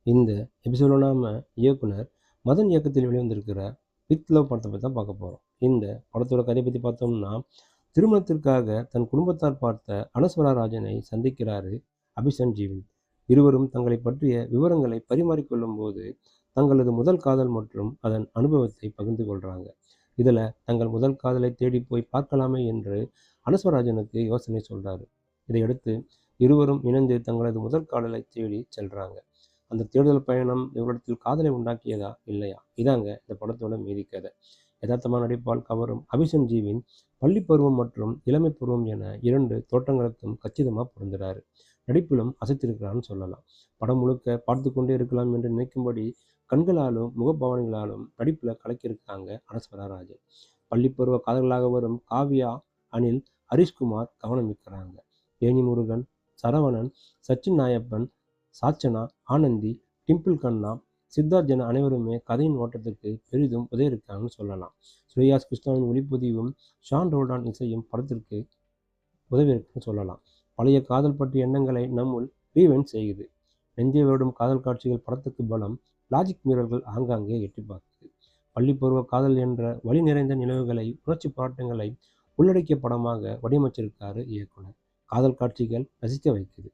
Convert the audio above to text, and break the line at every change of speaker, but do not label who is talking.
இந்த எபிசோட நாம இயக்குனர் மதன் இயக்கத்தில் வெளிவந்திருக்கிற வித் லவ் படத்தை பற்றி தான் பார்க்க போகிறோம். இந்த படத்தோட கதையை பற்றி பார்த்தோம்னா, திருமணத்திற்காக தன் குடும்பத்தார் பார்த்த அனஸ்வரா ராஜனை சந்திக்கிறாரு அபிஷன் ஜீவன். இருவரும் தங்களை பற்றிய விவரங்களை பரிமாறிக்கொள்ளும் போது தங்களது முதல் காதல் மற்றும் அதன் அனுபவத்தை பகிர்ந்து கொள்கிறாங்க. இதில் தங்கள் முதல் காதலை தேடி போய் பார்க்கலாமே என்று அனஸ்வராஜனுக்கு யோசனை சொல்கிறாரு. இதையடுத்து இருவரும் இணைந்து தங்களது முதல் காதலை தேடி செல்கிறாங்க. அந்த தேடுதல் பயணம் இவரிடத்தில் காதலை உண்டாக்கியதா இல்லையா, இதாங்க இந்த படத்தோட மீதி கதை. யதார்த்தமான நடிப்பால் கவரும் அபிஷன் ஜீவின் பள்ளி பருவம் மற்றும் இளமை பருவம் என இரண்டு தோற்றங்களுக்கும் கச்சிதமாக பொருந்துகிறாரு. நடிப்பிலும் அசைத்திருக்கிறான்னு சொல்லலாம். படம் முழுக்க பார்த்து கொண்டே இருக்கலாம் என்று நினைக்கும்படி கண்களாலும் முகபாவனைகளாலும் நடிப்பில் கலக்கியிருக்காங்க அனஸ்வரா ராஜன். பள்ளிப்பருவ காதல்களாக வரும் காவ்யா, அனில், ஹரிஷ்குமார் கவனம் இருக்கிறாங்க. தேனி முருகன், சரவணன், சச்சின் நாயப்பன், சாச்சனா, ஆனந்தி, டிம்பிள் கண்ணா, சித்தார்த் என அனைவருமே கதையின் ஓட்டத்திற்கு பெரிதும் உதவியிருக்காங்கன்னு சொல்லலாம். ஸ்ரேயாஸ் கிருஷ்ணாவின் ஒளிப்பதிவும் ஷான் ரோல்டான் இசையும் படத்திற்கு உதவியிருக்குன்னு சொல்லலாம். பழைய காதல் பற்றிய எண்ணங்களை நம்முள் ரீவெண்ட் செய்யுது. நெஞ்சை வருடும் காதல் காட்சிகள் படத்துக்கு பலம். லாஜிக் மீறல்கள் ஆங்காங்கே எட்டி பார்க்குது. பள்ளி பருவ காதல் என்ற வழி நிறைந்த நினைவுகளை, உணர்ச்சி போராட்டங்களை உள்ளடக்கிய படமாக வடிவமைச்சிருக்காரு இயக்குனர். காதல் காட்சிகள் ரசிக்க வைக்குது.